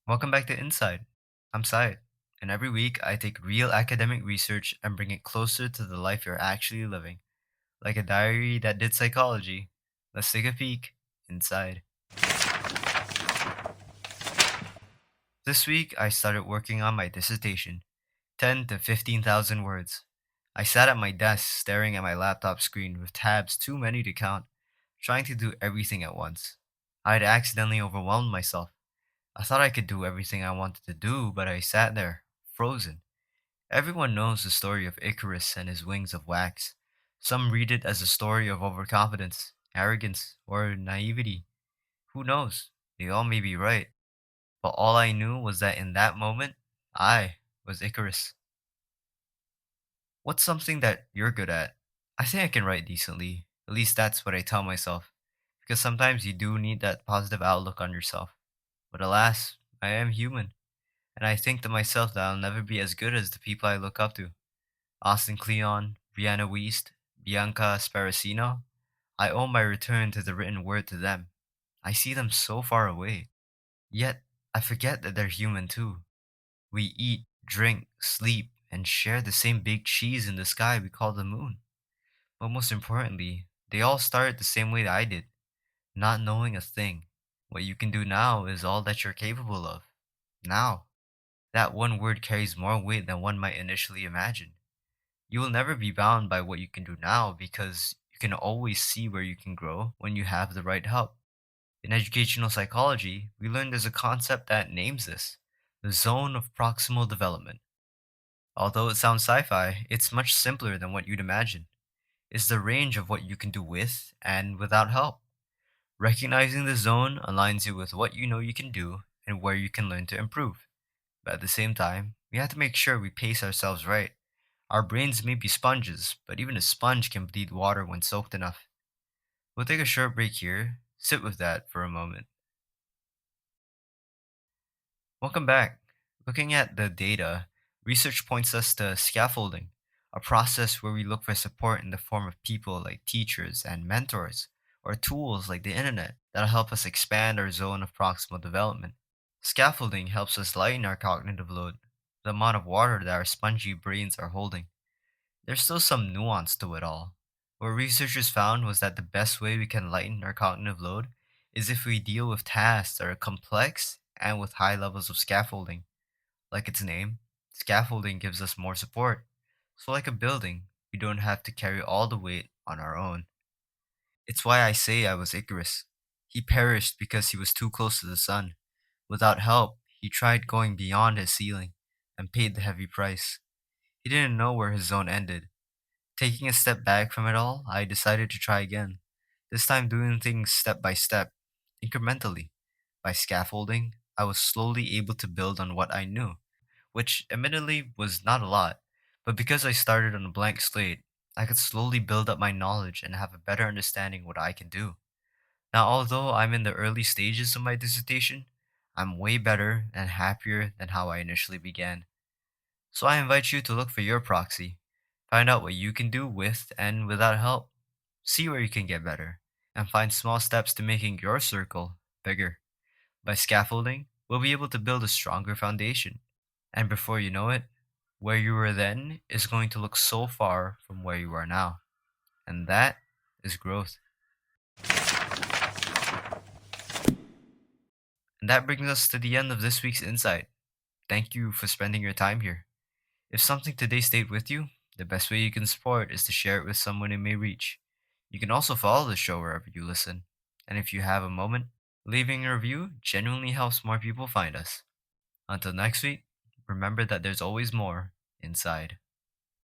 Welcome back to Inside. I'm Syed, and every week I take real academic research and bring it closer to the life you're actually living, like a diary that did psychology. Let's take a peek inside. This week I started working on my dissertation, 10 to 15,000 words. I sat at my desk staring at my laptop screen with tabs too many to count, trying to do everything at once. I had accidentally overwhelmed myself. I thought I could do everything I wanted to do, but I sat there, frozen. Everyone knows the story of Icarus and his wings of wax. Some read it as a story of overconfidence, arrogance, or naivety. Who knows? They all may be right. But all I knew was that in that moment, I was Icarus. What's something that you're good at? I think I can write decently. At least that's what I tell myself. Because sometimes you do need that positive outlook on yourself. But alas, I am human. And I think to myself that I'll never be as good as the people I look up to. Austin Kleon, Brianna Wiest, Bianca Sparacino. I owe my return to the written word to them. I see them so far away. Yet, I forget that they're human too. We eat, drink, sleep, and share the same big cheese in the sky we call the moon. But most importantly, they all started the same way that I did, not knowing a thing. What you can do now is all that you're capable of. Now. That one word carries more weight than one might initially imagine. You will never be bound by what you can do now because you can always see where you can grow when you have the right help. In educational psychology, we learned there's a concept that names this the zone of proximal development. Although it sounds sci fi, it's much simpler than what you'd imagine. It's the range of what you can do with and without help. Recognizing the zone aligns you with what you know you can do and where you can learn to improve. But at the same time, we have to make sure we pace ourselves right. Our brains may be sponges, but even a sponge can bleed water when soaked enough. We'll take a short break here. Sit with that for a moment. Welcome back. Looking at the data, research points us to scaffolding, a process where we look for support in the form of people like teachers and mentors, or tools like the internet that'll help us expand our zone of proximal development. Scaffolding helps us lighten our cognitive load, the amount of water that our spongy brains are holding. There's still some nuance to it all. What researchers found was that the best way we can lighten our cognitive load is if we deal with tasks that are complex and with high levels of scaffolding. Like its name, scaffolding gives us more support. So, like a building, we don't have to carry all the weight on our own. It's why I say I was Icarus. He perished because he was too close to the sun. Without help, he tried going beyond his ceiling and paid the heavy price. He didn't know where his zone ended. Taking a step back from it all, I decided to try again. This time doing things step by step, incrementally. By scaffolding, I was slowly able to build on what I knew, which admittedly was not a lot. But because I started on a blank slate, I could slowly build up my knowledge and have a better understanding what I can do. Now, although I'm in the early stages of my dissertation, I'm way better and happier than how I initially began. So I invite you to look for your proxy. Find out what you can do with and without help. See where you can get better, and find small steps to making your circle bigger. By scaffolding, we'll be able to build a stronger foundation. And before you know it, where you were then is going to look so far from where you are now. And that is growth. And that brings us to the end of this week's Insight. Thank you for spending your time here. If something today stayed with you, the best way you can support is to share it with someone it may reach. You can also follow the show wherever you listen. And if you have a moment, leaving a review genuinely helps more people find us. Until next week, remember that there's always more inside.